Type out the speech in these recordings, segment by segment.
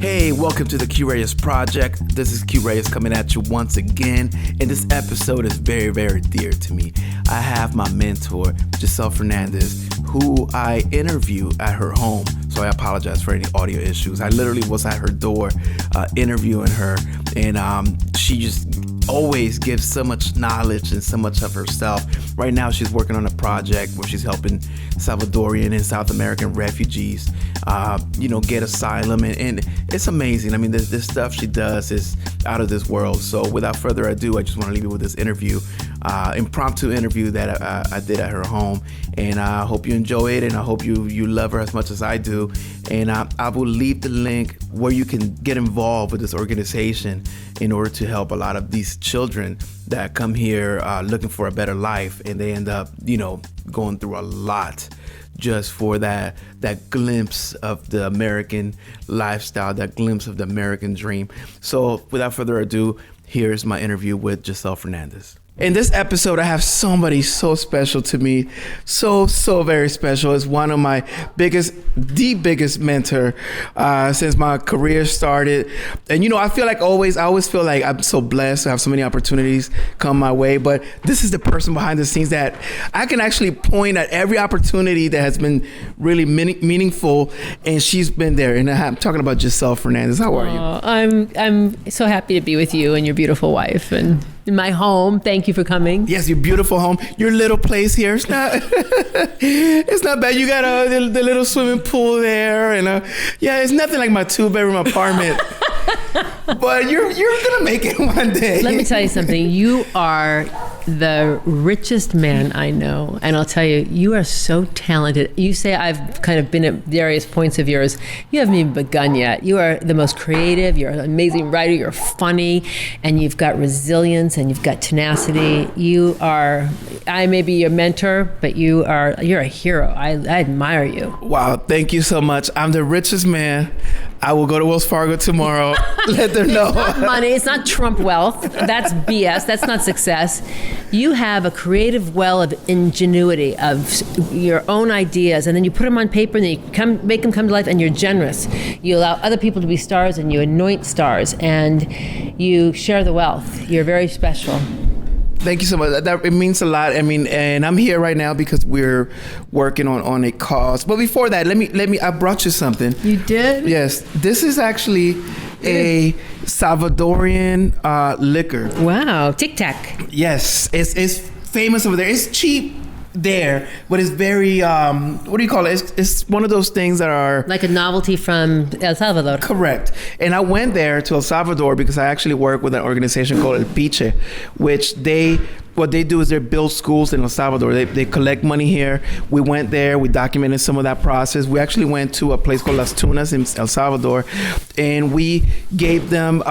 Hey, welcome to the Keu Reyes Project. This is Keu Reyes coming at you once again, and this episode is very, very dear to me. I have my mentor, Giselle Fernandez, who I interview at her home, so I apologize for any audio issues. I literally was at her door interviewing her, and she just always gives so much knowledge and so much of herself. Right now, she's working on a project where she's helping Salvadorian and South American refugees, get asylum, and it's amazing. I mean, this stuff she does is out of this world. So without further ado, I just want to leave you with this interview, impromptu interview that I did at her home, and I hope you enjoy it, and I hope you love her as much as I do. And I will leave the link where you can get involved with this organization in order to help a lot of these children that come here looking for a better life, and they end up, going through a lot just for that glimpse of the American lifestyle, that glimpse of the American dream. So without further ado, here's my interview with Giselle Fernandez. In this episode, I have somebody so special to me, so very special. It's one of my the biggest mentor since my career started. And I always feel like I'm so blessed to have so many opportunities come my way. But this is the person behind the scenes that I can actually point at every opportunity that has been really meaningful, and she's been there. And I'm talking about Giselle Fernandez. How are you? I'm so happy to be with you and your beautiful wife and in my home. Thank you for coming. Yes, your beautiful home. Your little place here. It's not it's not bad. You got the little swimming pool there, and it's nothing like my 2-bedroom apartment. But you're gonna make it one day. Let me tell you something. You are the richest man I know, and I'll tell you, you are so talented. You say I've kind of been at various points of yours. You haven't even begun yet. You are the most creative. You're an amazing writer. You're funny, and you've got resilience, and you've got tenacity. I may be your mentor, but you're a hero. I admire you. Wow, thank you so much. I'm the richest man. I will go to Wells Fargo tomorrow. Let them know. It's not money. It's not Trump wealth. That's BS. That's not success. You have a creative well of ingenuity, of your own ideas, and then you put them on paper, and then you make them come to life, and you're generous. You allow other people to be stars, and you anoint stars, and you share the wealth. You're very special. Thank you so much. It means a lot. I mean, and I'm here right now because we're working on a cause. But before that, let me. I brought you something. You did? Yes. This is actually a Salvadorian liquor. Wow. Tic Tac. Yes. It's famous over there. It's cheap there, but it's very what do you call it? It's one of those things that are like a novelty from El Salvador. Correct. And I went there to El Salvador because I actually work with an organization called El Piche, which what they do is they build schools in El Salvador. They collect money here. We went there. We documented some of that process. We actually went to a place called Las Tunas in El Salvador, and we gave them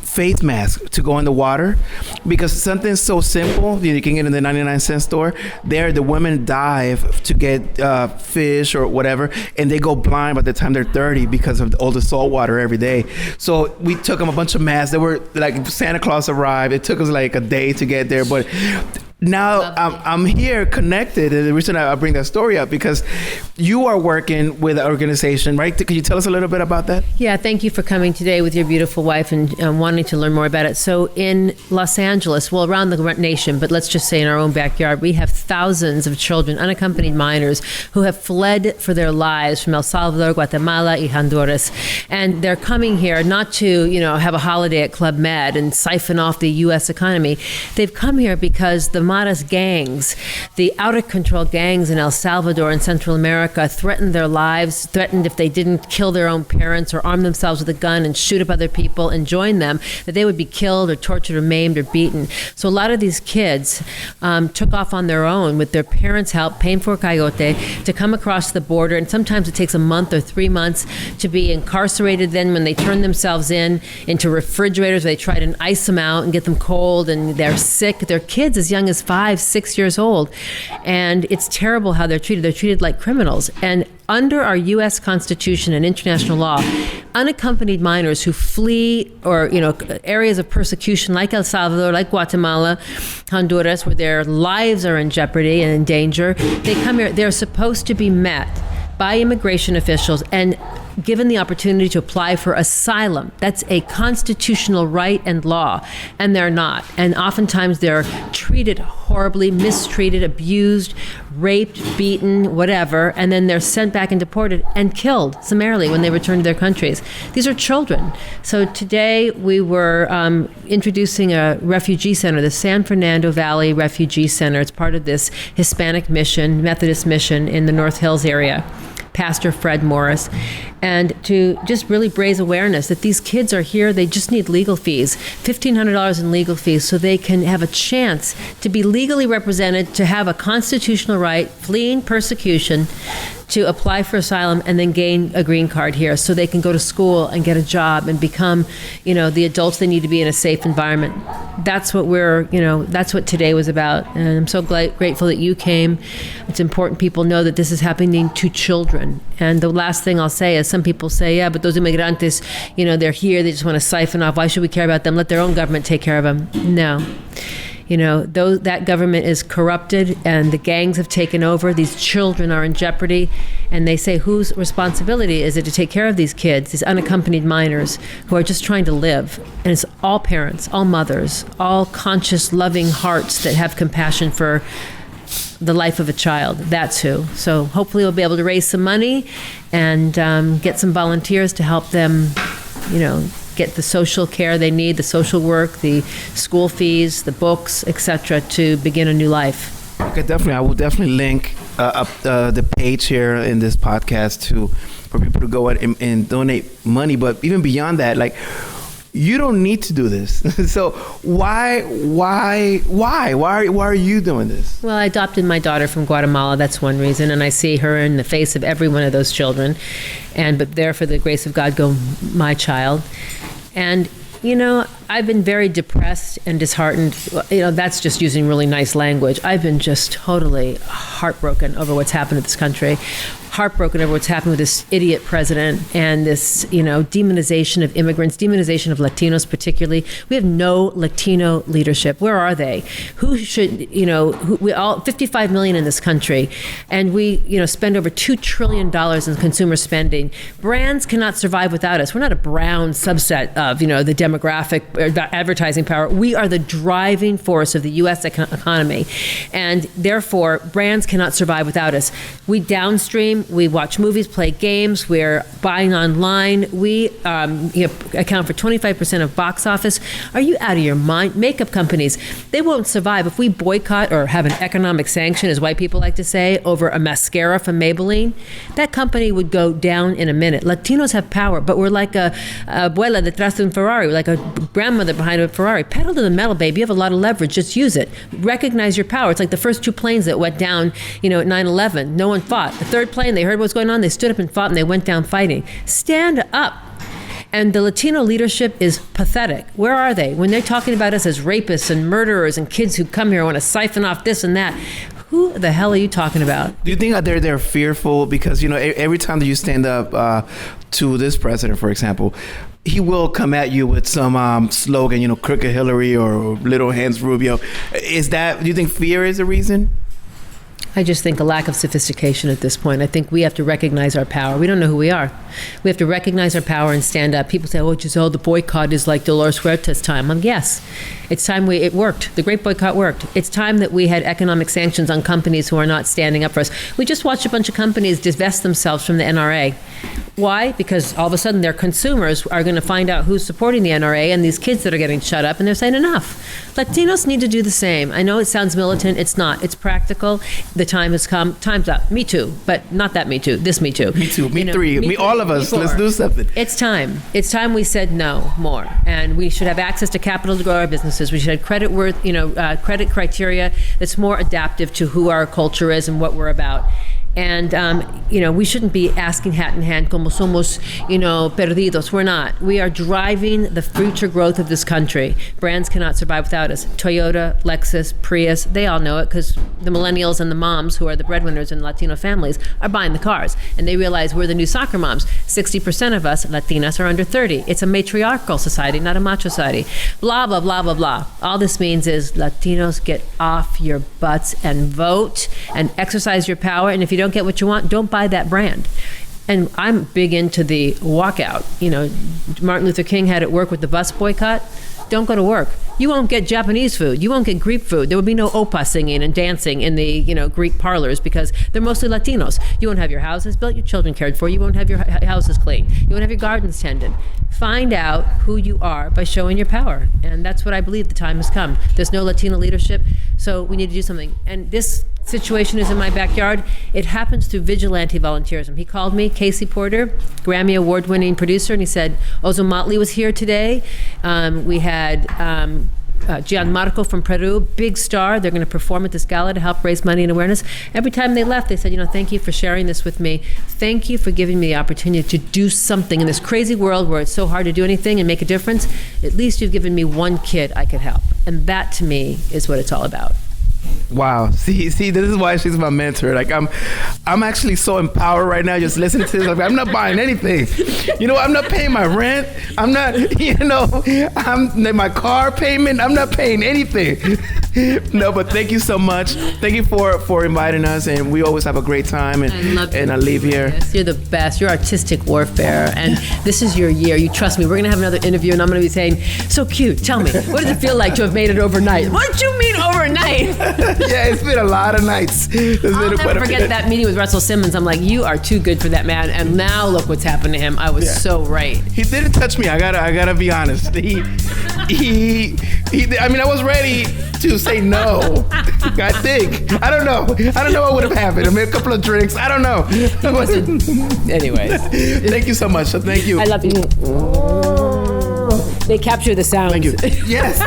faith masks to go in the water, because something so simple you can get in the 99-cent store. There, the women dive to get fish or whatever, and they go blind by the time they're 30 because of all the salt water every day. So we took them a bunch of masks. They were like Santa Claus arrived. It took us like a day to get there, but now I'm here connected, and the reason I bring that story up because you are working with an organization, right? Could you tell us a little bit about that? Yeah, thank you for coming today with your beautiful wife and wanting to learn more about it. So in Los Angeles, well, around the nation, but let's just say in our own backyard, we have thousands of children, unaccompanied minors, who have fled for their lives from El Salvador, Guatemala, and Honduras. And they're coming here not to, have a holiday at Club Med and siphon off the U.S. economy. They've come here because the Maras gangs, the out-of-control gangs in El Salvador and Central America, threatened their lives, threatened if they didn't kill their own parents or arm themselves with a gun and shoot up other people and join them, that they would be killed or tortured or maimed or beaten. So a lot of these kids took off on their own with their parents' help, paying for coyote, to come across the border. And sometimes it takes a month or 3 months to be incarcerated. Then when they turn themselves into refrigerators, they try to ice them out and get them cold, and they're sick. They're kids as young as 5, 6 years old. And it's terrible how they're treated. They're treated like criminals. And under our U.S. Constitution and international law, unaccompanied minors who flee or, areas of persecution like El Salvador, like Guatemala, Honduras, where their lives are in jeopardy and in danger, they come here, they're supposed to be met by immigration officials and given the opportunity to apply for asylum. That's a constitutional right and law, and they're not. And oftentimes they're treated horribly, mistreated, abused, raped, beaten, whatever, and then they're sent back and deported and killed summarily when they return to their countries. These are children. So today we were introducing a refugee center, the San Fernando Valley Refugee Center. It's part of this Hispanic mission, Methodist mission in the North Hills area. Pastor Fred Morris, and to just really raise awareness that these kids are here. They just need legal fees, $1,500 in legal fees, so they can have a chance to be legally represented, to have a constitutional right, fleeing persecution, to apply for asylum and then gain a green card here so they can go to school and get a job and become, the adults they need to be in a safe environment. That's what that's what today was about. And I'm so grateful that you came. It's important people know that this is happening to children. And the last thing I'll say is some people say, yeah, but those inmigrantes, they're here, they just want to siphon off. Why should we care about them? Let their own government take care of them. No. That government is corrupted and the gangs have taken over. These children are in jeopardy. And they say, whose responsibility is it to take care of these kids, these unaccompanied minors who are just trying to live? And it's all parents, all mothers, all conscious, loving hearts that have compassion for the life of a child. That's who. So hopefully we'll be able to raise some money and get some volunteers to help them, get the social care they need, the social work, the school fees, the books, etc., to begin a new life. Okay, definitely. I will definitely link up the page here in this podcast for people to go and donate money. But even beyond that, you don't need to do this. So why are you doing this? Well, I adopted my daughter from Guatemala. That's one reason. And I see her in the face of every one of those children. But there, for the grace of God, go my child. And, I've been very depressed and disheartened. That's just using really nice language. I've been just totally heartbroken over what's happened to this country. Heartbroken over what's happened with this idiot president and this, demonization of immigrants, demonization of Latinos particularly. We have no Latino leadership. Where are they? Who should, we all 55 million in this country, and we, spend over $2 trillion in consumer spending. Brands cannot survive without us. We're not a brown subset of, the demographic advertising power. We are the driving force of the U.S. economy, and therefore brands cannot survive without us. We downstream. We watch movies, play games. We're buying online. We account for 25% of box office. Are you out of your mind? Makeup companies, they won't survive if we boycott or have an economic sanction, as white people like to say, over a mascara from Maybelline. That company would go down in a minute. Latinos have power, but we're like a abuela detrás de un Ferrari. We're like a grandmother behind a Ferrari. Pedal to the metal, baby. You have a lot of leverage. Just use it. Recognize your power. It's like the first 2 planes that went down, at 9/11. No one fought. The third plane, they heard what was going on, they stood up and fought, and they went down fighting. Stand up. And the Latino leadership is pathetic. Where are they? When they're talking about us as rapists and murderers and kids who come here and want to siphon off this and that, who the hell are you talking about? Do you think that they're fearful? Because, every time that you stand up to this president, for example, he will come at you with some slogan, Crooked Hillary or Little Hands Rubio. Do you think fear is a reason? I just think a lack of sophistication at this point. I think we have to recognize our power. We don't know who we are. We have to recognize our power and stand up. People say, oh, Giselle, the boycott is like Dolores Huerta's time. Yes, it's time it worked. The great boycott worked. It's time that we had economic sanctions on companies who are not standing up for us. We just watched a bunch of companies divest themselves from the NRA. Why? Because all of a sudden their consumers are going to find out who's supporting the NRA and these kids that are getting shut up, and they're saying enough. Latinos need to do the same. I know it sounds militant. It's not. It's practical. The time has come. Time's up. Me too. But not that Me Too. This Me Too. Me too. Me three. Me all of us. Let's do something. It's time. It's time we said no more. And we should have access to capital to grow our businesses. We should have credit criteria that's more adaptive to who our culture is and what we're about. And, we shouldn't be asking hat in hand, como somos, perdidos. We're not. We are driving the future growth of this country. Brands cannot survive without us. Toyota, Lexus, Prius, they all know it because the millennials and the moms who are the breadwinners in Latino families are buying the cars. And they realize we're the new soccer moms. 60% of us, Latinas, are under 30. It's a matriarchal society, not a macho society. Blah, blah, blah, blah, blah. All this means is Latinos, get off your butts and vote and exercise your power. And if you don't don't get what you want, don't buy that brand. And I'm big into the walkout. You know, Martin Luther King had it work with the bus boycott. Don't go to work. You won't get Japanese food. You won't get Greek food. There will be no opa singing and dancing in the, Greek parlors because they're mostly Latinos. You won't have your houses built, your children cared for. You won't have your houses clean. You won't have your gardens tended. Find out who you are by showing your power. And that's what I believe the time has come. There's no Latino leadership, so we need to do something. And this situation is in my backyard. It happens through vigilante volunteerism. He called me, Casey Porter, Grammy Award-winning producer, and he said, Ozo Motley was here today. We had Gianmarco from Peru, big star. They're going to perform at this gala to help raise money and awareness. Every time they left, they said, thank you for sharing this with me. Thank you for giving me the opportunity to do something in this crazy world where it's so hard to do anything and make a difference. At least you've given me one kid I could help. And that, to me, is what it's all about. Wow. See, this is why she's my mentor. Like I'm actually so empowered right now just listening to this. Like, I'm not buying anything. I'm not paying my rent. I'm not, I'm my car payment. I'm not paying anything. No, but thank you so much. Thank you for inviting us, and we always have a great time. And I leave here. Yes, you're the best. You're artistic warfare, and this is your year. You trust me. We're gonna have another interview, and I'm gonna be saying, "So cute. Tell me, what does it feel like to have made it overnight?" What do you mean overnight? Yeah, it's been a lot of nights. I'll never forget that meeting with Russell Simmons. I'm like, you are too good for that man, and now look what's happened to him. I was so right. He didn't touch me. I gotta be honest. He I mean, I was ready to say no. I think. I don't know what would have happened. I mean, a couple of drinks. I don't know. Anyways. Thank you so much. Thank you. I love you. They capture the sound. Thank you. Yes.